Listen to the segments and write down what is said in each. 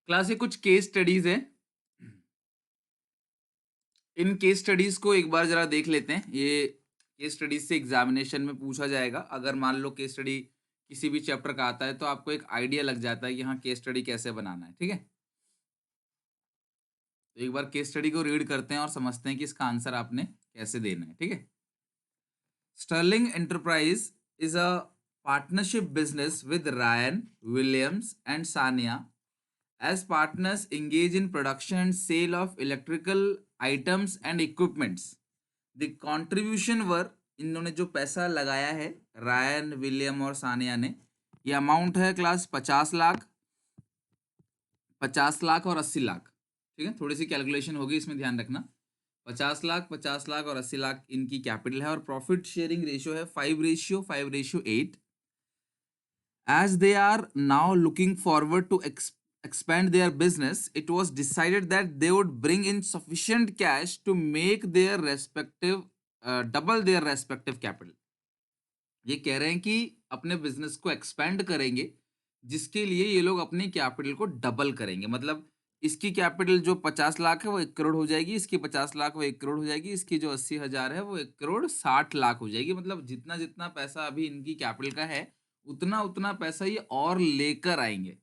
Class ये कुछ case studies है। इन केस स्टडीज को एक बार जरा देख लेते हैं। ये केस स्टडीज से एग्जामिनेशन में पूछा जाएगा। अगर मान लो केस स्टडी किसी भी चैप्टर का आता है तो आपको एक आइडिया लग जाता है कि हाँ केस स्टडी कैसे बनाना है। ठीक है, तो एक बार केस स्टडी को रीड करते हैं और समझते हैं कि इसका आंसर आपने कैसे देना है। ठीक है, sterling enterprise is a partnership business with Ryan Williams and Sania as partners engage in production and sale of electrical items and equipments. The contribution were, इन्होंने जो पैसा लगाया है रायन विलियम और सानिया ने, ये अमाउंट है क्लास 50 लाख, 50 लाख और 80 लाख। ठीक है, थोड़ी सी कैलकुलेशन होगी इसमें, ध्यान रखना। 50 लाख, 50 लाख और 80 लाख इनकी कैपिटल है और प्रॉफिट शेयरिंग रेशियो है 5:5:8। As they are now looking forward to expand their business, it was decided that they would bring in sufficient cash to make their respective double their respective capital. ये कह रहे हैं कि अपने business को expand करेंगे, जिसके लिए ये लोग अपनी कैपिटल को डबल करेंगे। मतलब इसकी कैपिटल जो 50 लाख है वो 1 करोड़ हो जाएगी, इसकी 50 लाख वो 1 करोड़ हो जाएगी, इसकी जो 80,000 है वो 1 करोड़ 60 लाख हो जाएगी। मतलब जितना जितना पैसा अभी इनकी कैपिटल का है उतना उतना पैसा ये और लेकर आएंगे।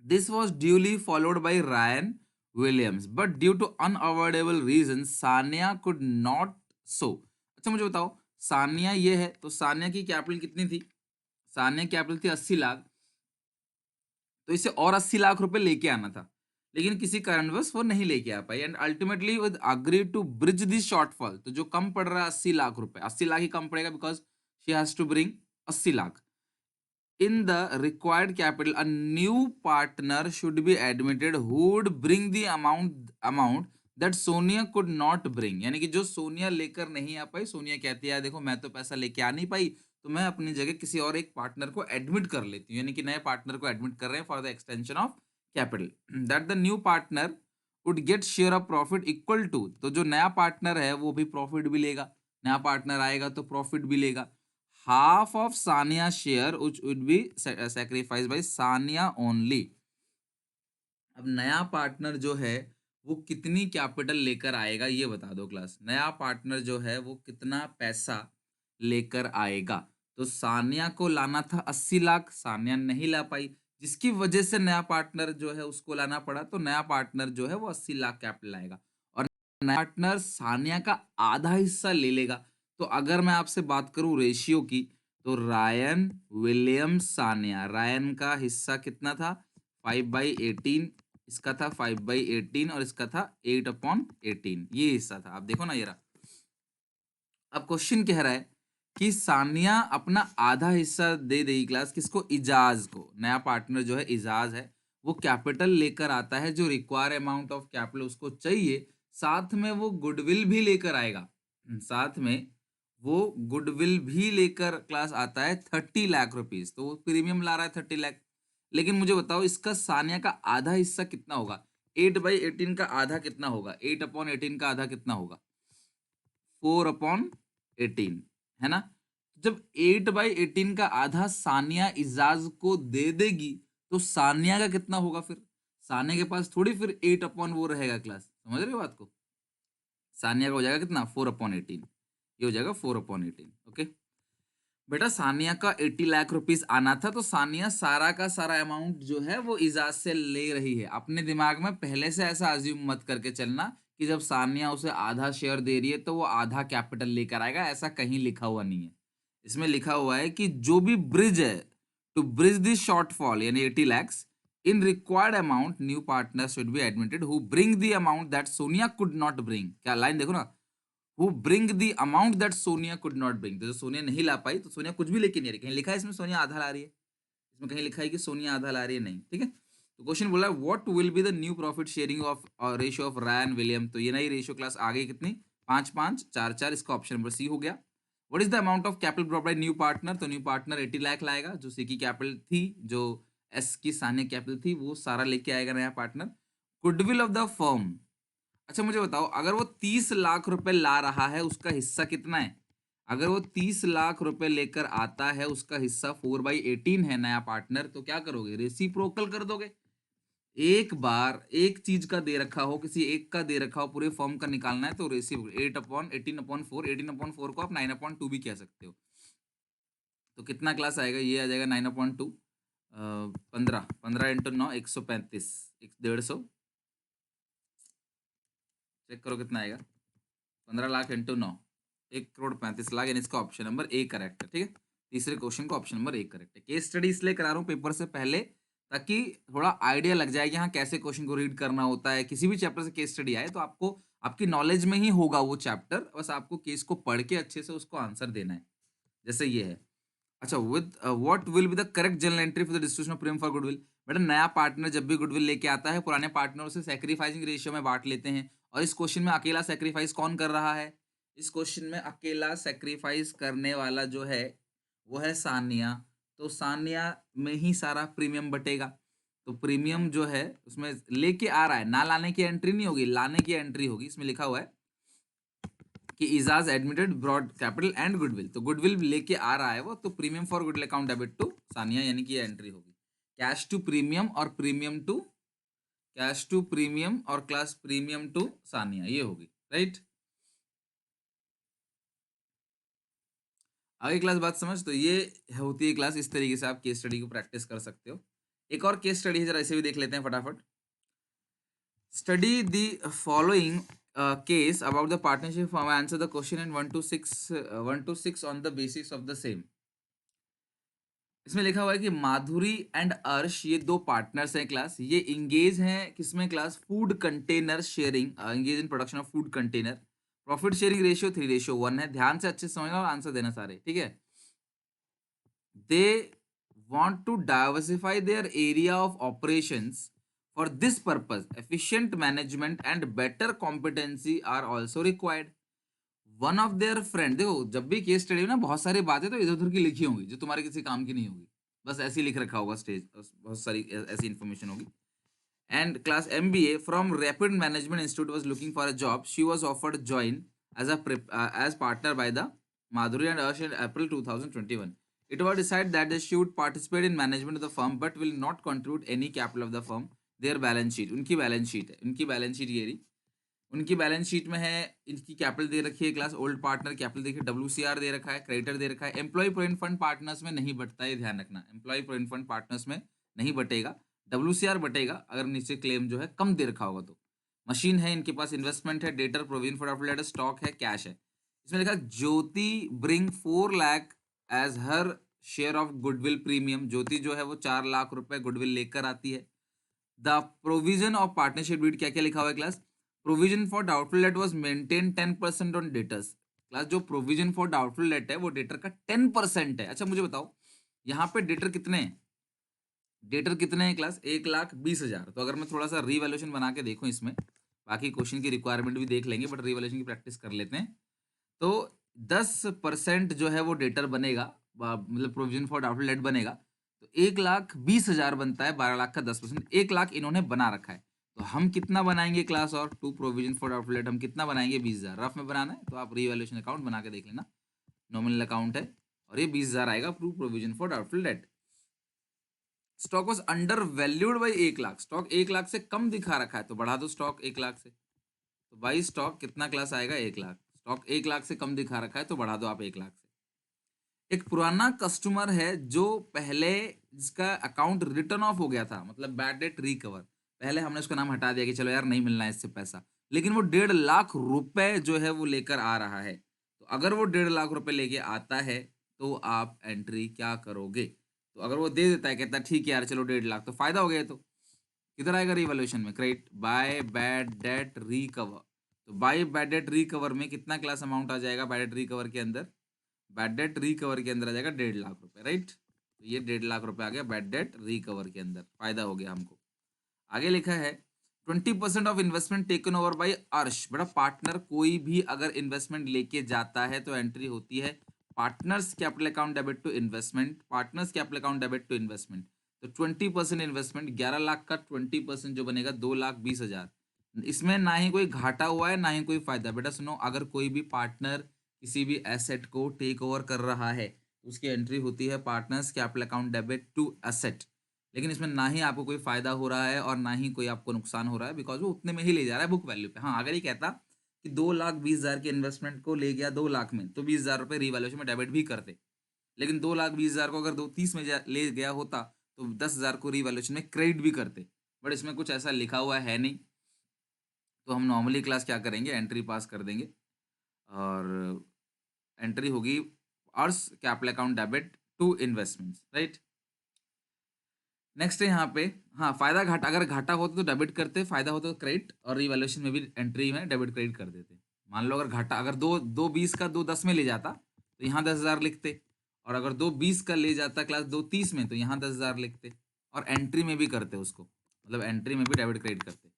This was duly followed by Ryan Williams but due to unavoidable reason Sania could not so. अच्छा मुझे बताओ, सानिया ये है तो सानिया की कैपिटल कितनी थी? सानिया की कैपिटल थी 80 लाख, तो इसे और 80 लाख रुपए लेके आना था, लेकिन किसी कारणवश वो नहीं लेके आ पाई and ultimately with agree to bridge this shortfall. तो जो कम पड़ रहा है 80 लाख रुपए, 80 लाख ही कम पड़ेगा because she has to bring 80 lakh in the required capital. A new partner should be admitted who would bring the amount that Sonia could not bring. यानी कि जो सोनिया लेकर नहीं आ पाई, सोनिया कहती है देखो मैं तो पैसा लेके आ नहीं पाई, तो मैं अपनी जगह किसी और एक पार्टनर को एडमिट कर लेती हूँ, यानी कि नए पार्टनर को एडमिट कर रहे हैं for the extension of capital. That the new partner would get share of profit equal to, तो जो नया पार्टनर है वो भी प्रॉफिट भी लेगा, नया पार्टनर आएगा तो प्रॉफिट भी लेगा। half of Sania share which would be sacrificed by Sania only. अब नया पार्टनर जो है वो कितनी कैपिटल लेकर आएगा ये बता दो क्लास। नया पार्टनर जो है वो कितना पैसा लेकर आएगा? तो सानिया को लाना था 80 लाख, सानिया नहीं ला पाई, जिसकी वजह से नया पार्टनर जो है उसको लाना पड़ा। तो नया पार्टनर जो है वो 80 लाख कैपिटल लाएगा और नया पार्टनर सानिया का आधा हिस्सा ले लेगा। तो अगर मैं आपसे बात करूं रेशियो की, तो रायन विलियम्स सानिया, रायन का हिस्सा कितना था? 5/18, इसका था 5/18 और इसका था 8/18, ये हिस्सा था। आप देखो ना ये रहा। अब क्वेश्चन कह रहा है कि सानिया अपना आधा हिस्सा दे देगी क्लास किसको? इजाज को। नया पार्टनर जो है इजाज है, वो कैपिटल लेकर आता है, जो रिक्वायर अमाउंट ऑफ कैपिटल उसको चाहिए, साथ में वो गुडविल भी लेकर आएगा, साथ में वो गुडविल भी लेकर क्लास आता है 30 लाख रुपीज। तो वो प्रीमियम ला रहा है 30 लाख। लेकिन मुझे बताओ इसका सानिया का आधा हिस्सा कितना होगा? 8/18 का आधा कितना होगा? 8/18 का आधा कितना होगा? 4/18, है ना? जब 8/18 का आधा सानिया इजाज को दे देगी तो सानिया का कितना होगा फिर? सानिया के पास थोड़ी फिर 8 अपॉन वो रहेगा क्लास, समझ रहे हो बात को? सानिया का हो जाएगा कितना? 4/18, ये हो जाएगा 4/18। ओके बेटा, सानिया का 80 लाख रुपीज आना था, तो सानिया सारा का सारा अमाउंट जो है वो इजाज से ले रही है। अपने दिमाग में पहले से ऐसा अज्यूम मत करके चलना कि जब सानिया उसे आधा शेयर दे रही है तो वो आधा कैपिटल लेकर आएगा, ऐसा कहीं लिखा हुआ नहीं है। इसमें लिखा हुआ है कि जो भी ब्रिज है, टू ब्रिज दिस शॉर्टफॉल यानी 80 lakhs in required amount new partner should be admitted who bring the amount that Sonia could not bring. क्या लाइन देखो ना, who bring the amount that Sonia could not bring। तो जो सोनिया नहीं ला पाई, तो सोनिया कुछ भी लेके नहीं आ रही। कहीं लिखा है इसमें सोनिया आधा ला रही है? इसमें कहीं लिखा है कि सोनिया आधा ला रही है? नहीं। ठीक है, तो क्वेश्चन बोला what will be the new profit sharing of ratio of Ryan William. तो ये नई रेशियो क्लास आ गई कितनी? 5/5, 4/4। इसका ऑप्शन नंबर सी हो गया। What is the amount of capital brought by new partner? तो न्यू पार्टनर 80 लाख लाएगा, जो सी की कैपिटल थी, जो एस की सानिया कैपिटल थी, वो सारा लेके आएगा नया partner. Goodwill of the firm, अच्छा मुझे बताओ अगर वो 30 लाख रुपए ला रहा है, उसका हिस्सा कितना है? अगर वो 30 लाख रुपए लेकर आता है, उसका हिस्सा 4/18 है नया पार्टनर, तो क्या करोगे? रेसिप्रोकल कर दोगे। एक बार एक चीज का दे रखा हो, किसी एक का दे रखा हो, पूरे फॉर्म का निकालना है तो रेशियो 8/18/4, 18/4 को आप 9/2 भी कह सकते हो। तो कितना क्लास आएगा, ये आ जाएगा 9/2, 15 15 इंटू 9 135, 150, चेक करो कितना आएगा, 15 लाख इंटू 9 1,35,00,000, यानी इसका ऑप्शन नंबर ए करेक्ट है। ठीक है, तीसरे क्वेश्चन का ऑप्शन नंबर ए करेक्ट है। केस स्टडी इसलिए करा रहा हूँ पेपर से पहले, ताकि थोड़ा आइडिया लग जाए कि हाँ कैसे क्वेश्चन को रीड करना होता है। किसी भी चैप्टर से केस स्टडी आए तो आपको आपकी नॉलेज में ही होगा वो चैप्टर, बस आपको केस को पढ़ के अच्छे से उसको आंसर देना है। जैसे ये है, अच्छा, with what will be the correct journal entry for the distribution of premium for goodwill. बेटा, नया पार्टनर जब भी गुडविल लेके आता है, पुराने पार्टनर से सैक्रिफाइसिंग रेशियो में बांट लेते हैं। और इस क्वेश्चन में अकेला सैक्रिफाइस कौन कर रहा है? इस क्वेश्चन में अकेला सैक्रिफाइस करने वाला जो है वो है सानिया। तो सानिया में ही सारा प्रीमियम बटेगा। तो प्रीमियम जो है उसमें लेके आ रहा है, ना लाने की एंट्री नहीं होगी, लाने की एंट्री होगी। इसमें लिखा हुआ है कि Ijaz admitted brought capital and goodwill, तो गुडविल लेके आ रहा है वो, तो premium for goodwill account debit to Sania, यानी कि ये एंट्री होगी। कैश टू प्रीमियम और premium to cash to premium और क्लास प्रीमियम टू सानिया, ये होगी, राइट। आगे क्लास बात समझ, तो ये होती है क्लास, इस तरीके से आप केस स्टडी को प्रैक्टिस कर सकते हो। एक और केस स्टडी है, जरा इसे भी देख लेते हैं फटाफट। Study the following case about the partnership firm. Answer the question in 1 to 6 on the basis of the same. इसमें लिखा हुआ है कि माधुरी एंड अर्श, ये दो पार्टनर्स हैं क्लास। ये इंगेज हैं किसमें class? Food container sharing, engage in production of food container. Profit sharing ratio 3:1 है। ध्यान से अच्छे से समझना और आंसर देना सारे, ठीक है। They want to diversify their area of operations. For this purpose, efficient management and better competency are also required. One of their friend, देखो जब भी केस स्टडी में ना बहुत सारी बातें तो इधर उधर की लिखी होंगी जो तुम्हारे किसी काम की नहीं होगी, बस ऐसे ही लिख रखा होगा स्टेज, बहुत सारी ऐसी इन्फॉर्मेशन होगी। And class MBA from Rapid Management Institute was looking for a job. She was offered join as partner by the Madhuri and Arsh in April 2021. It was decided that she would participate in management of the firm but will not contribute any capital of the firm. Their balance sheet, उनकी balance sheet है, उनकी balance sheet ये रही। उनकी balance sheet में है, इनकी capital दे रखी है क्लास, ओल्ड पार्टनर कैपिटल देखिए, WCR दे रखा है, क्रेडिटर दे रखा है। एम्प्लॉय प्रोविडेंट फंड पार्टनर्स में नहीं बटता है, ध्यान रखना, एम्प्लॉय प्रोविडेंट फंड पार्टनर्स में नहीं बटेगा, WCR बटेगा अगर नीचे क्लेम जो है कम दे रखा होगा तो। मशीन है इनके पास, इन्वेस्टमेंट है, debtor provision for outlet, stock है, कैश है। इसमें लिखा Jyoti bring 4 lakh as her share of goodwill premium. Jyoti जो है वो 4 लाख रुपए गुडविल लेकर आती है। The provision of partnership deed, क्या क्या लिखा हुआ है class? Provision for doubtful debt was maintain 10% on debtors. Class जो प्रोविजन फॉर डाउटफुल डेट है वो डेटर का 10% है। अच्छा मुझे बताओ, यहाँ पे डेटर कितने हैं? डेटर कितने हैं क्लास? 1,20,000। तो अगर मैं थोड़ा सा रीवैल्यूएशन बना के देखूं इसमें, बाकी क्वेश्चन की रिक्वायरमेंट भी देख लेंगे बट रीवैल्यूएशन की प्रैक्टिस कर लेते हैं। तो 10% जो है वो डेटर बनेगा, मतलब प्रोविजन फॉर डाउटफुल डेट बनेगा, तो 1,20,000 बनता है, 12 लाख का 10%, 1 लाख इन्होंने बना रखा है। तो हम कितना बनाएंगे क्लास? और to provision for doubtful debt हम कितना बनाएंगे? 20,000। रफ में बनाना है तो आप रीवैल्यूएशन अकाउंट बना के देख लेना, नॉमिनल अकाउंट है और ये 20,000 आएगा to provision for doubtful debt. Stock was under valued by 1 lakh, stock 1 lakh से कम दिखा रखा है तो बढ़ा दो स्टॉक 1 लाख से। तो बाई स्टॉक कितना क्लास आएगा? 1 लाख। स्टॉक 1 लाख से कम दिखा रखा है तो बढ़ा दो आप 1 लाख से। एक पुराना कस्टमर है जो पहले जिसका अकाउंट रिटर्न ऑफ हो गया था, मतलब बैड डेट रिकवर, पहले हमने उसका नाम हटा दिया कि चलो यार नहीं मिलना है इससे पैसा, लेकिन वो 1.5 लाख रुपए जो है वो लेकर आ रहा है। तो अगर वो 1.5 लाख रुपए लेके आता है तो आप एंट्री क्या करोगे? तो अगर वो दे देता है, कहता है ठीक है यार चलो 1.5 लाख, तो फायदा हो गया। तो किधर आएगा रिवॉल्यूशन में? Credit by bad debt recover. तो बाय बैड डेट रिकवर में कितना क्लास अमाउंट आ जाएगा? बैड डेट रिकवर के अंदर, बैड डेट रिकवर के अंदर आ जाएगा 1.5 लाख रुपए, राइट। तो ये 1.5 लाख रुपए आ गया बैड डेट रिकवर के अंदर, फायदा हो गया हमको। आगे लिखा है 20% of investment taken over bye अर्श। बड़ा पार्टनर कोई भी अगर इन्वेस्टमेंट लेके जाता है तो एंट्री होती है partners capital account debit to investment, partners capital account debit to investment. तो 20% इन्वेस्टमेंट, 11 लाख का 20% जो बनेगा 2,20,000। इसमें ना ही कोई घाटा हुआ है ना ही कोई फायदा। बेटा सुनो, अगर कोई भी पार्टनर किसी भी एसेट को टेक ओवर कर रहा है उसकी एंट्री होती है partners capital account debit to asset. लेकिन इसमें ना ही आपको कोई फायदा हो रहा है और ना ही कोई आपको नुकसान हो रहा है, बिकॉज वो उतने में ही ले जा रहा है बुक वैल्यू पे। हाँ, अगर ये कहता कि 2,20,000 की इन्वेस्टमेंट को ले गया 2 लाख में, तो 20,000 रुपये रीवैल्यूएशन में डेबिट भी करते। लेकिन 2,20,000 को अगर 2,30 में ले गया होता तो 10,000 को रीवैल्यूएशन में क्रेडिट भी करते। बट इसमें कुछ ऐसा लिखा हुआ है नहीं, तो हम नॉर्मली क्लास क्या करेंगे, एंट्री पास कर देंगे और एंट्री होगी heirs capital account debit to investments, right. Next है यहाँ पे, हाँ, फायदा घाटा, अगर घाटा होता तो डेबिट करते, फायदा होता तो क्रेडिट, और रिवैल्यूएशन में भी एंट्री में डेबिट क्रेडिट कर देते। मान लो अगर घाटा, अगर 2,20 का 2,10 में ले जाता तो यहाँ 10,000 लिखते, और अगर 2,20 का ले जाता क्लास 2,30 में तो यहाँ 10,000 लिखते, और एंट्री में भी करते उसको, मतलब एंट्री में भी डेबिट क्रेडिट करते।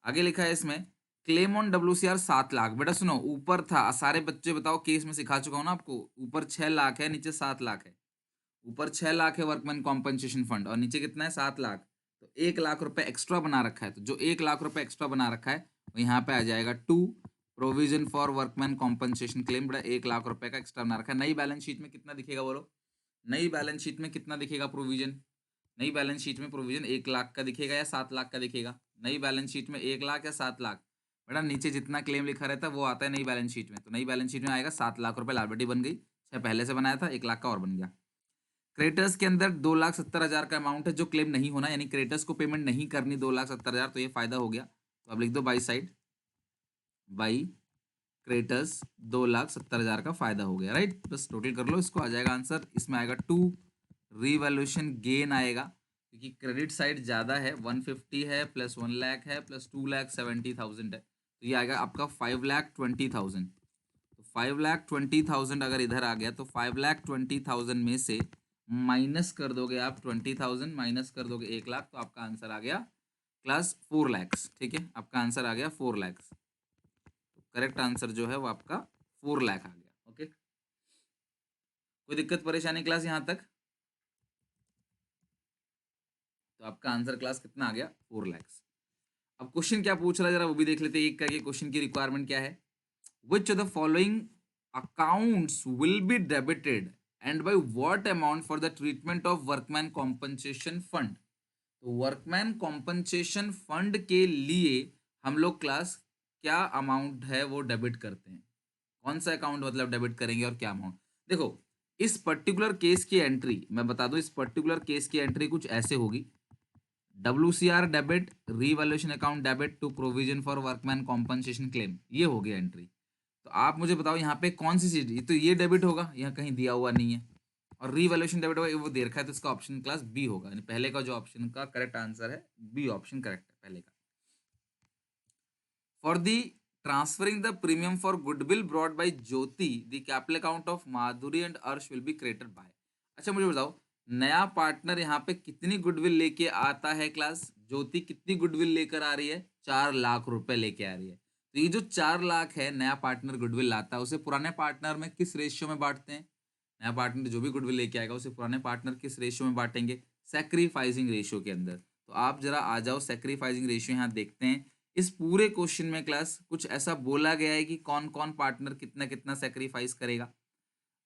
आगे लिखा है इसमें, क्लेम ऑन WCR 7 लाख। बेटा सुनो, ऊपर था, सारे बच्चे बताओ, केस में सिखा चुका हूँ ना आपको, ऊपर 6 लाख है, नीचे 7 लाख है। ऊपर 6 लाख है वर्कमैन कॉम्पनसेशन फंड, और नीचे कितना है, 7 लाख। तो 1 लाख रुपए एक्स्ट्रा बना रखा है, तो जो 1 लाख रुपए एक्स्ट्रा बना रखा है वो यहाँ पे आ जाएगा 2 provision for workman compensation claim. बड़ा 1 लाख रुपए का एक्स्ट्रा बना रखा है। नई बैलेंस शीट में कितना दिखेगा बोलो, नई बैलेंस शीट में कितना दिखेगा प्रोविजन? नई बैलेंस शीट में प्रोविजन 1 लाख का दिखेगा या 7 लाख का दिखेगा? नई बैलेंस शीट में 1 लाख या 7 लाख? बेटा नीचे जितना क्लेम लिखा रहता है वो आता है नई बैलेंस शीट में, तो नई बैलेंस शीट में आएगा 7 लाख रुपए लायबिलिटी बन गई, 6 पहले से बनाया था, 1 लाख का और बन गया। क्रेडिटर्स के अंदर 2,70,000 का अमाउंट है जो क्लेम नहीं होना, यानी क्रेडिटर्स को पेमेंट नहीं करनी 2,70,000, तो ये फायदा हो गया। तो अब लिख दो बाई साइड, बाई क्रेडिटर्स 2,70,000 का फायदा हो गया, राइट। बस टोटल कर लो इसको, आ जाएगा आंसर। इसमें आएगा 2 रीवैल्यूएशन गेन आएगा, क्योंकि क्रेडिट साइड ज्यादा है, 150 है प्लस 1 लाख है प्लस 2,70,000 है, तो ये आएगा आपका 5,20,000। तो 5,20,000 अगर इधर आ गया तो 5,20,000 में से माइनस कर दोगे आप 20,000, माइनस कर दोगे 1 लाख, तो आपका आंसर आ गया क्लास 4 लैक्स। ठीक है, आपका आंसर आ गया 4 लैक्स। तो करेक्ट आंसर जो है वो आपका 4 लाख आ गया। ओके, कोई दिक्कत परेशानी क्लास यहाँ तक? तो आपका आंसर क्लास कितना आ गया, 4 लैक्स। अब क्वेश्चन क्या पूछ रहा है जरा वो भी देख लेते हैं एक करके। क्वेश्चन की रिक्वायरमेंट क्या है, which of the following accounts will be debited and by what amount for the treatment of workman compensation fund? तो वर्कमैन कॉम्पनसेशन फंड के लिए हम लोग क्लास क्या अमाउंट है वो डेबिट करते हैं, कौन सा अकाउंट मतलब डेबिट करेंगे और क्या अमाउंट? देखो, इस पर्टिकुलर केस की एंट्री मैं बता दूं, इस पर्टिकुलर केस की एंट्री कुछ ऐसे होगी, WCR debit, revaluation account debit to provision for workman compensation claim, ये हो गया एंट्री। तो आप मुझे बताओ यहाँ पे कौन सी चीज, तो ये डेबिट होगा, यहाँ कहीं दिया हुआ नहीं है, और रीवैल्यूएशन डेबिट होगा, वो दे रखा है, तो इसका ऑप्शन क्लास बी होगा, यानी पहले का जो ऑप्शन का करेक्ट आंसर है बी ऑप्शन करेक्ट है पहले का। For the transferring the premium for goodwill brought by Jyoti the capital account of Madhuri and अर्श विल बी क्रिएटेड बाय। अच्छा मुझे बताओ, नया पार्टनर यहाँ पे कितनी गुडविल लेके आता है क्लास? ज्योति कितनी गुडविल लेकर आ रही है? 4 लाख रुपए लेके आ रही है। तो ये जो 4 लाख है नया पार्टनर गुडविल लाता है, उसे पुराने पार्टनर में किस रेशियो में बांटते हैं? नया पार्टनर जो भी गुडविल लेके आएगा उसे पुराने पार्टनर किस रेशियो में बांटेंगे? सैक्रिफाइसिंग रेशियो के अंदर। तो आप जरा आ जाओ, सैक्रिफाइसिंग रेशियो यहाँ देखते हैं। इस पूरे क्वेश्चन में क्लास कुछ ऐसा बोला गया है कि कौन कौन पार्टनर कितना कितना सैक्रिफाइस करेगा।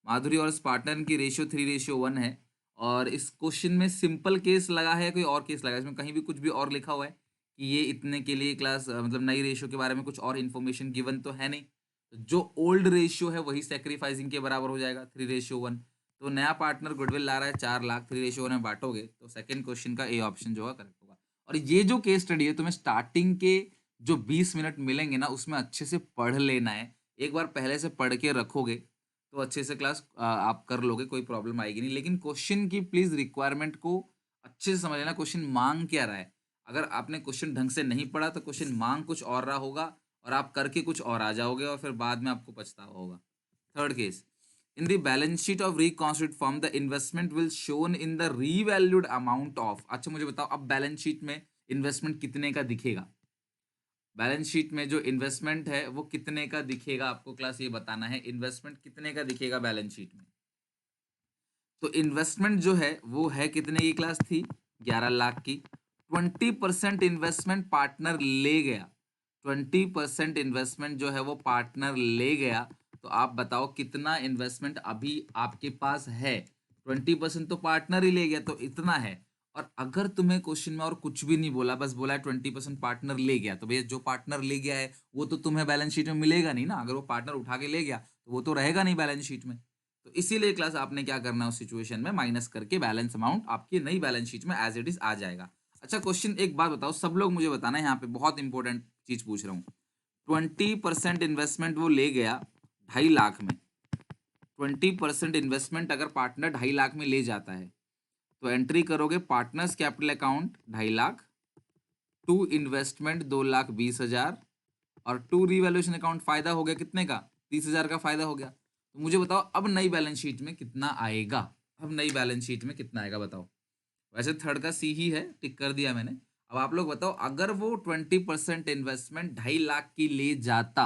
माधुरी और इस पार्टनर की रेशियो 3:1 है, और इस क्वेश्चन में सिंपल केस लगा है, कोई और केस लगा है? इसमें कहीं भी कुछ भी और लिखा हुआ है कि ये इतने के लिए क्लास मतलब नई रेशियो के बारे में कुछ और इन्फॉर्मेशन गिवन तो है नहीं। तो जो ओल्ड रेशियो है वही सैक्रिफाइसिंग के बराबर हो जाएगा, 3:1। तो नया पार्टनर गुडविल ला रहा है 4 लाख, 3:1 में बांटोगे तो सेकंड क्वेश्चन का ए ऑप्शन जो है करेक्ट होगा। और ये जो केस स्टडी है तुम्हें स्टार्टिंग के जो 20 मिनट मिलेंगे ना उसमें अच्छे से पढ़ लेना है। एक बार पहले से पढ़ के रखोगे तो अच्छे से क्लास आप कर लोगे, कोई प्रॉब्लम आएगी नहीं। लेकिन क्वेश्चन की प्लीज रिक्वायरमेंट को अच्छे से समझ लेना, क्वेश्चन मांग क्या रहा है। अगर आपने क्वेश्चन ढंग से नहीं पढ़ा तो क्वेश्चन मांग कुछ और रहा होगा और आप करके कुछ और आ जाओगे और फिर बाद में आपको पछतावा होगा। Third case, in the balance sheet of reconstitute form the investment will shown in the revalued amount of. अच्छा मुझे बताओ, अब बैलेंस शीट में इन्वेस्टमेंट कितने का दिखेगा? बैलेंस शीट में जो इन्वेस्टमेंट है वो कितने का दिखेगा, आपको क्लास ये बताना है, इन्वेस्टमेंट कितने का दिखेगा बैलेंस शीट में। तो इन्वेस्टमेंट जो है वो है कितने की क्लास थी, 11 लाख की। 20% इन्वेस्टमेंट पार्टनर ले गया, 20% इन्वेस्टमेंट जो है वो पार्टनर ले गया। तो आप बताओ कितना इन्वेस्टमेंट अभी आपके पास है? 20% तो पार्टनर ही ले गया, तो इतना है। और अगर तुम्हें क्वेश्चन में और कुछ भी नहीं बोला, बस बोला है 20% पार्टनर ले गया, तो भैया जो पार्टनर ले गया है वो तो तुम्हें बैलेंस शीट में मिलेगा नहीं ना। अगर वो पार्टनर उठा के ले गया तो वो तो रहेगा नहीं बैलेंस शीट में। तो इसीलिए क्लास आपने क्या करना है, उस सिचुएशन में माइनस करके बैलेंस अमाउंट आपकी नई बैलेंस शीट में एज इट इज आ जाएगा। अच्छा क्वेश्चन एक बात बताओ, सब लोग मुझे बताना है, यहाँ पे बहुत इंपॉर्टेंट चीज पूछ रहा हूँ। 20% इन्वेस्टमेंट वो ले गया 2.5 लाख में। 20% इन्वेस्टमेंट अगर पार्टनर 2.5 लाख में ले जाता है तो एंट्री करोगे partners capital account 2.5 lakh, to investment 2,20,000 और टू रिवैल्यूएशन अकाउंट फायदा हो गया कितने का, 30,000 का फायदा हो गया। तो मुझे बताओ अब नई बैलेंस शीट में कितना आएगा, अब नई बैलेंस शीट में कितना आएगा बताओ। वैसे थर्ड का सी ही है, टिक कर दिया मैंने। अब आप लोग बताओ, अगर वो 20% इन्वेस्टमेंट 2.5 लाख की ले जाता,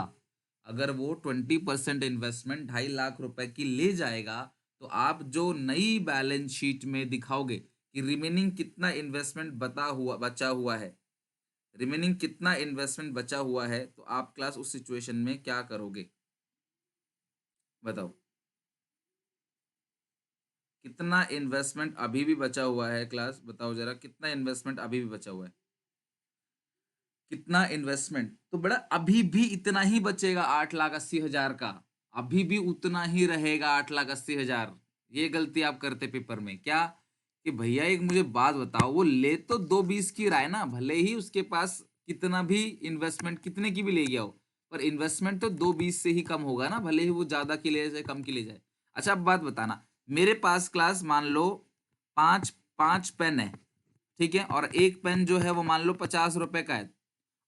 अगर वो 20% इन्वेस्टमेंट 2.5 लाख रुपए की ले जाएगा, तो आप जो नई बैलेंस शीट में दिखाओगे कि रिमेनिंग कितना इन्वेस्टमेंट बचा हुआ है, रिमेनिंग कितना इन्वेस्टमेंट बचा हुआ है, तो आप क्लास उस सिचुएशन में क्या करोगे बताओ। कितना इन्वेस्टमेंट अभी भी बचा हुआ है क्लास, बताओ जरा, कितना इन्वेस्टमेंट अभी भी बचा हुआ है, कितना इन्वेस्टमेंट। तो बड़ा अभी भी इतना ही बचेगा 8,80,000 का, अभी भी उतना ही रहेगा 8,80,000। ये गलती आप करते पेपर में क्या, कि भैया एक मुझे बात बताओ, वो ले तो 2,20 की रहा है ना, भले ही उसके पास कितना भी इन्वेस्टमेंट कितने की भी ले गया हो, पर इन्वेस्टमेंट तो 2,20 से ही कम होगा ना, भले ही वो ज्यादा की ले जाए कम की ले जाए। अच्छा अब बात बताना, मेरे पास क्लास मान लो पांच पांच पेन है, ठीक है, और एक पेन जो है वो मान लो 50 रुपए का है।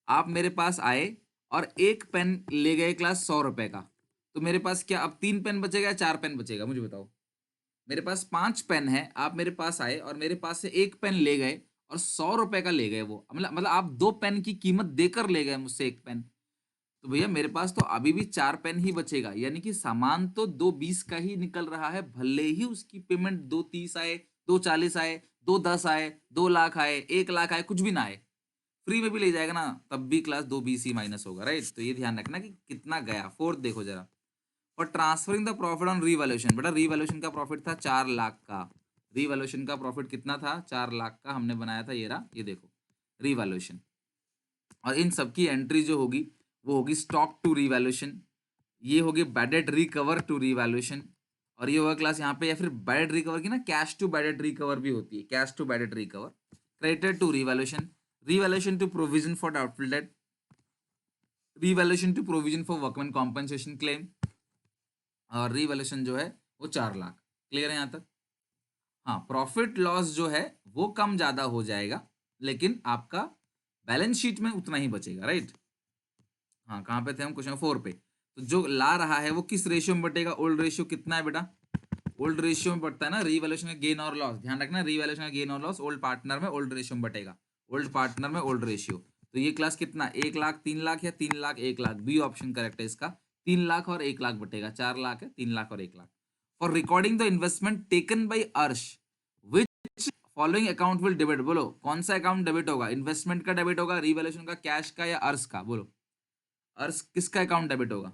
आप मेरे पास आए और एक पेन ले गए क्लास 100 रुपए का, तो मेरे पास क्या अब 3 पेन बचेगा या 4 पेन बचेगा, मुझे बताओ। मेरे पास 5 पेन है, आप मेरे पास आए और मेरे पास से एक पेन ले गए और 100 रुपए का ले गए, वो मतलब आप 2 पेन की कीमत देकर ले गए मुझसे एक पेन। तो भैया मेरे पास तो अभी भी 4 पेन ही बचेगा, यानी कि सामान तो 2,20 का ही निकल रहा है, भले ही उसकी पेमेंट 2,30 आए, 2,40 आए, 2,10 आए, 2 लाख आए, 1 लाख आए, कुछ भी ना आए, फ्री में भी ले जाएगा ना, तब भी क्लास 2,20 ही माइनस होगा, राइट। तो ये ध्यान रखना कि कितना गया। फोर्थ देखो जरा, और transferring the profit on revaluation, बेटा रीवैल्यूएशन का प्रॉफिट था 4 लाख का, रीवैल्यूएशन का प्रॉफिट कितना था, 4 लाख का हमने बनाया था, ये रहा, ये देखो रीवैल्यूएशन। और इन सबकी एंट्री जो होगी वो होगी स्टॉक टू रीवैल्यूएशन, ये होगी बैडेड रिकवर टू रीवैल्यूएशन, और ये होगा क्लास यहाँ पे, या फिर बैडेड रिकवर की ना कैश टू बैडेड रिकवर भी होती है, cash to bad debt recover, credited to revaluation, revaluation to provision for doubtful debt, revaluation to provision for workman compensation claim, और रीवैल्यूएशन जो है वो 4 लाख। क्लियर है यहाँ तक। हाँ प्रॉफिट लॉस जो है वो कम ज्यादा हो जाएगा, लेकिन आपका बैलेंस शीट में उतना ही बचेगा, राइट। हाँ कहाँ पे थे हम, क्वेश्चन 4 पे। तो जो ला रहा है वो किस रेशियो में बटेगा, ओल्ड रेशियो कितना है बेटा, ओल्ड रेशियो में बढ़ता है ना, रीवैल्यूएशन का गेन और लॉस, ध्यान रखना, रीवैल्यूएशन का गेन और लॉस ओल्ड पार्टनर में ओल्ड रेशियो में बटेगा, ओल्ड पार्टनर में ओल्ड रेशियो। तो ये क्लास कितना, 1 लाख 3 लाख या 3 lakh 1 lakh, B option correct है इसका, 3 लाख और 1 लाख बटेगा, 4 लाख है, 3 लाख और 1 lakh. For recording the investment taken by Arsh which following account will debit, बोलो कौन सा अकाउंट डेबिट होगा, इन्वेस्टमेंट का डेबिट होगा, रिवैल्यूएशन का, कैश का, या अर्श का, बोलो अर्श किसका अकाउंट डेबिट होगा।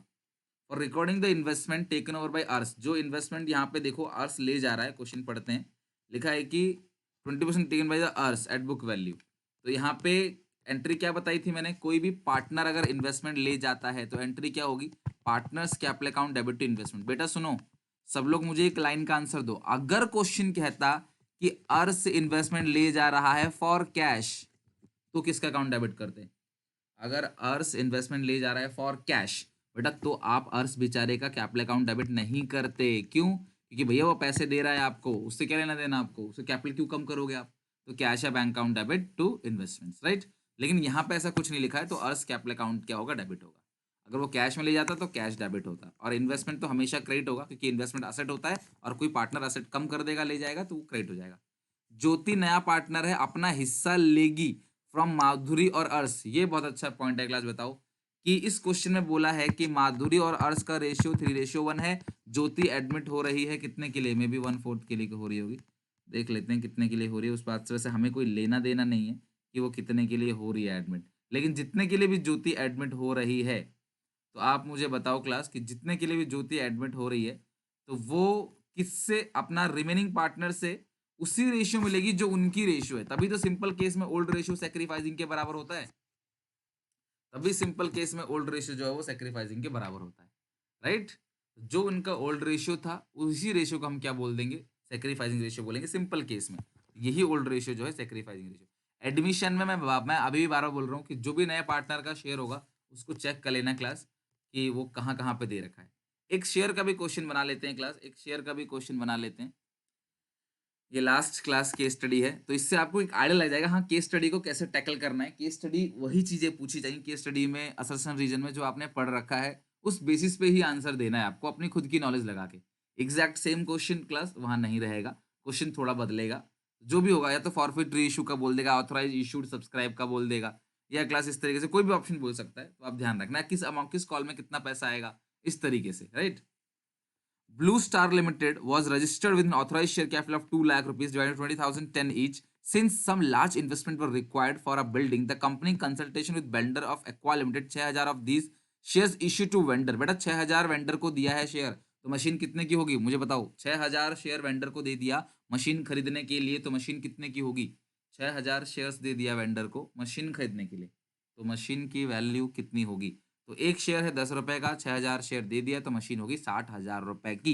और recording the investment taken over by heirs, जो इन्वेस्टमेंट यहाँ पे देखो अर्स ले जा रहा है, क्वेश्चन पढ़ते हैं, लिखा है कि 20% taken by the heirs at book value. तो यहाँ पे एंट्री क्या बताई थी मैंने, कोई भी पार्टनर अगर इन्वेस्टमेंट ले जाता है तो एंट्री क्या होगी, partners capital account debit to investment. बेटा सुनो, सब लोग मुझे एक लाइन का आंसर दो, अगर क्वेश्चन कहता कि अर्स इन्वेस्टमेंट ले जा रहा है फॉर कैश, तो किसका अकाउंट डेबिट करते, अगर अर्स इन्वेस्टमेंट ले जा रहा है फॉर कैश बेटा, तो आप अर्स बेचारे का कैपिटल अकाउंट डेबिट नहीं करते, क्यों, क्योंकि भैया वो पैसे दे रहा है आपको, उससे क्या लेना देना आपको, उससे कैपिटल क्यों कम करोगे आप। तो कैश या bank account debit to investments, right. लेकिन यहाँ पे ऐसा कुछ नहीं लिखा है, तो अर्स कैपिटल अकाउंट क्या होगा, डेबिट होगा। अगर वो कैश में ले जाता तो कैश डेबिट होता, और इन्वेस्टमेंट तो हमेशा क्रेडिट होगा, क्योंकि इन्वेस्टमेंट असेट होता है, और कोई पार्टनर असेट कम कर देगा ले जाएगा तो वो क्रेडिट हो जाएगा। ज्योति नया पार्टनर है, अपना हिस्सा लेगी फ्रॉम माधुरी और अर्श, ये बहुत अच्छा पॉइंट है क्लास, बताओ कि इस क्वेश्चन में बोला है कि माधुरी और अर्श का रेशियो 3:1 है, ज्योति एडमिट हो रही है कितने के लिए, मे बी 1/4 के लिए हो रही होगी, देख लेते हैं कितने के लिए हो रही है, उस बात से वैसे हमें कोई लेना देना नहीं है कि वो कितने के लिए हो रही है एडमिट, लेकिन जितने के लिए भी ज्योति एडमिट हो रही है, तो आप मुझे बताओ क्लास कि जितने के लिए भी ज्योति एडमिट हो रही है, तो वो किससे, अपना रिमेनिंग पार्टनर से उसी रेशियो मिलेगी जो उनकी रेशियो है। तभी तो सिंपल केस में ओल्ड रेशियो सैक्रिफाइसिंग के बराबर होता है। तभी सिंपल केस में ओल्ड रेशियो जो है वो सैक्रिफाइसिंग के बराबर होता है, राइट? जो उनका ओल्ड रेशियो था उसी रेशियो को हम क्या बोल देंगे, सैक्रिफाइसिंग रेशियो बोलेंगे सिंपल केस में। यही ओल्ड रेशियो जो है सैक्रिफाइसिंग रेशियो। एडमिशन में मैं अभी भी बार बार बोल रहा हूँ कि जो भी नया पार्टनर का शेयर होगा उसको चेक कर लेना क्लास कि वो कहाँ कहाँ पे दे रखा है। एक शेयर का भी क्वेश्चन बना लेते हैं क्लास, एक शेयर का भी क्वेश्चन बना लेते हैं। ये लास्ट क्लास केस स्टडी है तो इससे आपको एक आइडिया लग जाएगा हाँ केस स्टडी को कैसे टैकल करना है। केस स्टडी वही चीजें पूछी जाएंगी केस स्टडी में, असर्शन रीजन में जो आपने पढ़ रखा है उस बेसिस पे ही आंसर देना है आपको अपनी खुद की नॉलेज लगा के। एग्जैक्ट सेम क्वेश्चन क्लास वहां नहीं रहेगा, क्वेश्चन थोड़ा बदलेगा। जो भी होगा या तो फॉरफिट री इशू का बोल देगा, ऑथराइज इशूड सब्सक्राइब का बोल देगा, या क्लास इस तरीके से कोई भी ऑप्शन बोल सकता है। तो आप ध्यान रखना किस अमाउंट किस कॉल में कितना पैसा आएगा इस तरीके से, right? Blue Star Limited was registered with an authorized share capital of 2 lakh rupees divided 20,000 10 each. Since some large investment were required for a building, the company in consultation with vendor of Aqua Limited 6,000 of these shares issued to vendor. बेटा 6,000 vendor को दिया है share, तो machine कितने की होगी मुझे बताओ। 6,000 शेयर वेंडर को दे दिया मशीन खरीदने के लिए, तो मशीन कितने की होगी? 6,000 शेयर्स दे दिया वेंडर को मशीन खरीदने के लिए, तो मशीन की वैल्यू कितनी होगी? तो एक शेयर है 10 रुपए का, 6,000 शेयर दे दिया तो मशीन होगी 60,000 रुपए की।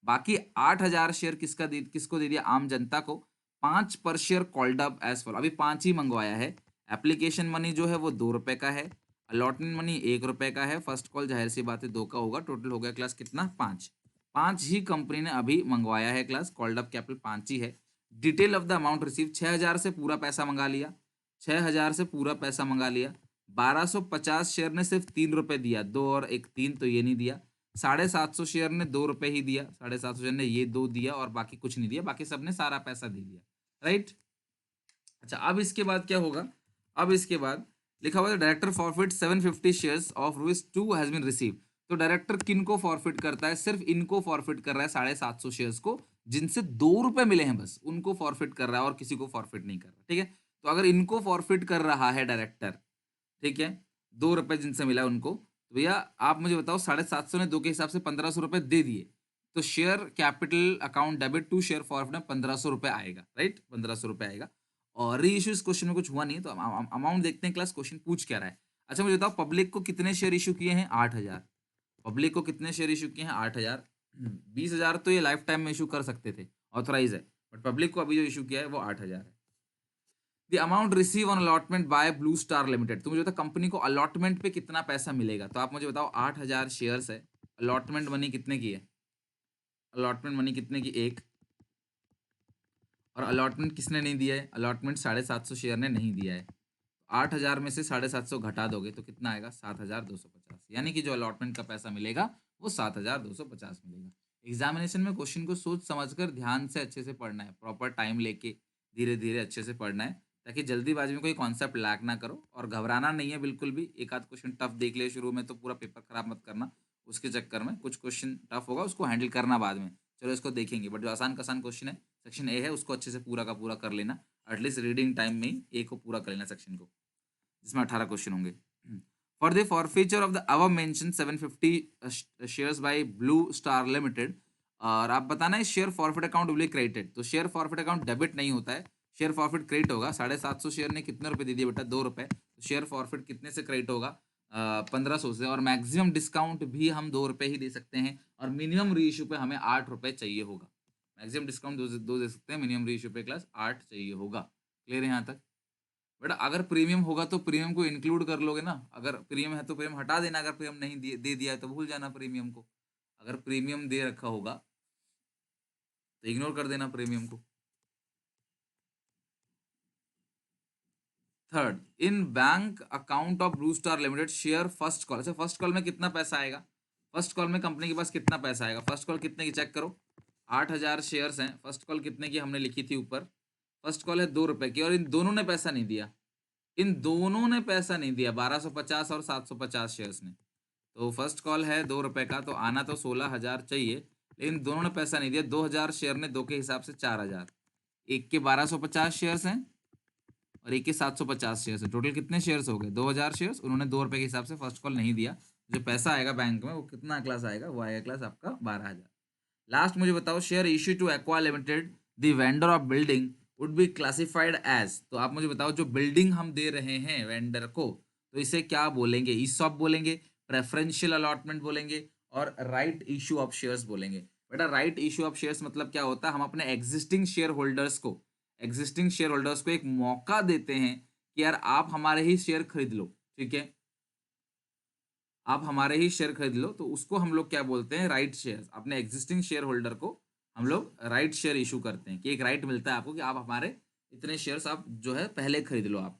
बाकी 8,000 शेयर किसको दे दिया? आम जनता को। 5 पर share called up as follow. अभी 5 ही मंगवाया है। एप्लीकेशन मनी जो है वो 2 रुपए का है, अलॉटमेंट मनी 1 रुपए का है, फर्स्ट कॉल जाहिर सी बात है 2 का होगा। टोटल हो गया क्लास कितना? 5। 5 ही कंपनी ने अभी मंगवाया है क्लास, कॉल्ड अप कैपिटल 5 ही है। Detail of the amount receive 6,000 से पूरा पैसा मंगा लिया, 6,000 से पूरा पैसा मंगा लिया। 1250 शेयर ने सिर्फ 3 रुपए दिया, 2 और 1 3, तो ये नहीं दिया। 750 शेयर ने 2 रुपए ही दिया, 750 शेयर ने ये 2 दिया और बाकी कुछ नहीं दिया, बाकी सबने सारा पैसा दे दिया, राइट? अच्छा अब इसके बाद क्या होगा? अब इसके बाद लिखा हुआ है director forfeit 750 shares of rupees 2 has been receive. तो डायरेक्टर किन को फॉरफिट करता है? सिर्फ इनको फॉरफिट कर रहा है 750 शेयर्स को, जिनसे 2 रुपए मिले हैं, बस उनको फॉरफिट कर रहा है और किसी को फॉरफिट नहीं कर रहा, ठीक है? तो अगर इनको फॉरफिट कर रहा है डायरेक्टर, ठीक है, 2 रुपए जिनसे मिला उनको, तो भैया आप मुझे बताओ 750 ने 2 के हिसाब से 1,500 रुपए दे दिए, तो share capital account debit to share forward में 1,500 रुपए आएगा, राइट? 1,500 रुपए आएगा। और री इशू इस क्वेश्चन में कुछ हुआ नहीं, तो अमाउंट देखते हैं क्लास क्वेश्चन पूछ क्या रहा है। अच्छा मुझे बताओ पब्लिक को कितने शेयर इशू किए हैं? 8,000। पब्लिक को कितने शेयर इशू किए हैं? 8,000। 20,000 तो ये लाइफ टाइम में इशू कर सकते थे, ऑथराइज है, बट पब्लिक को अभी जो इशू किया है वो 8,000 है। The amount receive on allotment by blue star limited. तो मुझे बताओ कंपनी को अलॉटमेंट पे कितना पैसा मिलेगा? तो आप मुझे बताओ 8,000 शेयर्स है, अलॉटमेंट मनी कितने की है? अलॉटमेंट मनी कितने की? 1। और अलॉटमेंट किसने नहीं दिया है? अलॉटमेंट 750 शेयर ने नहीं दिया है। 8,000 में से 750 घटा दोगे तो कितना आएगा? 7,250। यानी कि जो अलॉटमेंट का पैसा मिलेगा वो 7,250 मिलेगा। एग्जामिनेशन में क्वेश्चन को सोच समझकर ध्यान से अच्छे से पढ़ना है, प्रॉपर टाइम लेके धीरे धीरे अच्छे से पढ़ना है, ताकि जल्दीबाजी में कोई कॉन्सेप्ट लैक ना करो। और घबराना नहीं है बिल्कुल भी। एक आध क्वेश्चन टफ देख ले शुरू में तो पूरा पेपर खराब मत करना उसके चक्कर में। कुछ क्वेश्चन टफ होगा उसको हैंडल करना बाद में, चलो इसको देखेंगे। बट जो आसान कसान क्वेश्चन है सेक्शन ए है उसको अच्छे से पूरा का पूरा कर लेना। एटलीस्ट रीडिंग टाइम में ही ए को पूरा कर लेना सेक्शन को, जिसमें 18 क्वेश्चन होंगे। For the forfeiture of the above mention 750 shares by blue star limited. और आप बताना है share forfeit account will be credited. तो शेयर फॉरफिट अकाउंट डेबिट नहीं होता है, शेयर फॉरफिट क्रेडिट होगा। 750 शेयर ने कितने रुपए दे दिए बेटा? 2 रुपए। तो शेयर फॉरफिट कितने से क्रेडिट होगा? 1,500 से। और मैक्सिमम डिस्काउंट भी हम 2 रुपए ही दे सकते हैं, और मिनिमम री इशू पे हमें 8 रुपए चाहिए होगा। मैक्सिमम डिस्काउंट दो दे सकते हैं, मिनिमम री इशू पे क्लास 8 चाहिए होगा। क्लियर है यहाँ तक? बेटा अगर प्रीमियम होगा तो प्रीमियम को इंक्लूड कर लोगे ना। अगर प्रीमियम है तो प्रीमियम हटा देना, अगर प्रीमियम नहीं दे दिया है तो भूल जाना प्रीमियम को। अगर प्रीमियम दे रखा होगा तो इग्नोर कर देना प्रीमियम को। Third, in bank account of blue star limited share first call. अच्छा फर्स्ट कॉल में कितना पैसा आएगा? फर्स्ट कॉल में कंपनी के पास कितना पैसा आएगा? फर्स्ट कॉल कितने की चेक करो। 8,000 शेयर्स हैं, फर्स्ट कॉल कितने की हमने लिखी थी ऊपर? फर्स्ट कॉल है 2 रुपए की, और इन दोनों ने पैसा नहीं दिया। इन दोनों ने पैसा नहीं दिया, 1250 और 750 शेयर्स ने। तो फर्स्ट कॉल है 2 रुपए का, तो आना तो 16,000 चाहिए, लेकिन दोनों ने पैसा नहीं दिया। 2,000 शेयर ने 2 के हिसाब से 4,000। एक के 1250 शेयर्स हैं और एक के 750 शेयर्स हैं। टोटल कितने शेयर्स हो गए? 2,000 शेयर्स। उन्होंने 2 रुपए के हिसाब से फर्स्ट कॉल नहीं दिया। जो पैसा आएगा बैंक में वो कितना क्लास आएगा? वो आएगा क्लास आपका 12,000। लास्ट मुझे बताओ share issue to Aqua limited the vendor of building would be classified as, तो आप मुझे बताओ जो बिल्डिंग हम दे रहे हैं वेंडर को, तो इसे क्या बोलेंगे? ईसॉप बोलेंगे, प्रेफरेंशियल अलॉटमेंट बोलेंगे और राइट इशू ऑफ शेयर्स बोलेंगे। बेटा राइट इशू ऑफ शेयर्स मतलब क्या होता है? हम अपने एग्जिस्टिंग शेयर होल्डर्स को एक मौका देते हैं कि यार आप हमारे ही शेयर खरीद लो, ठीक है? आप हमारे ही शेयर खरीद लो, तो उसको हम लोग क्या बोलते हैं? Right shares. अपने एग्जिस्टिंग शेयर होल्डर को हम लोग राइट शेयर इशू करते हैं कि एक राइट मिलता है आपको कि आप हमारे इतने शेयर्स आप जो है पहले खरीद लो, आप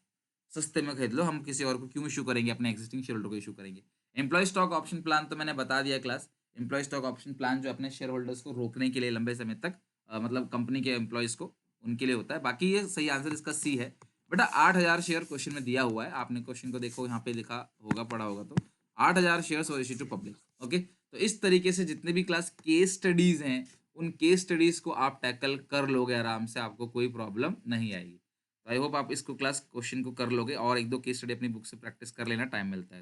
सस्ते में खरीद लो, हम किसी और को क्यों इशू करेंगे? अपने एग्जिस्टिंग शेयर होल्डर को इशू करेंगे। एम्प्लॉय स्टॉक ऑप्शन प्लान तो मैंने बता दिया class. Employ stock option plan जो अपने शेयर होल्डर्स को रोकने के लिए लंबे समय तक मतलब कंपनी के एम्प्लॉयज को उनके लिए होता है। बाकी ये सही आंसर इसका सी है। बेटा 8,000 शेयर क्वेश्चन में दिया हुआ है, आपने क्वेश्चन को देखो यहाँ पे लिखा होगा, पढ़ा होगा, तो 8,000 shares were issued to public. Okay, तो इस तरीके से जितने भी क्लास केस स्टडीज हैं उन केस स्टडीज को आप टैकल कर लोगे आराम से, आपको कोई प्रॉब्लम नहीं आएगी। तो आई होप आप इसको क्लास क्वेश्चन को कर लोगे और एक दो केस स्टडी अपनी बुक से प्रैक्टिस कर लेना, टाइम मिलता है।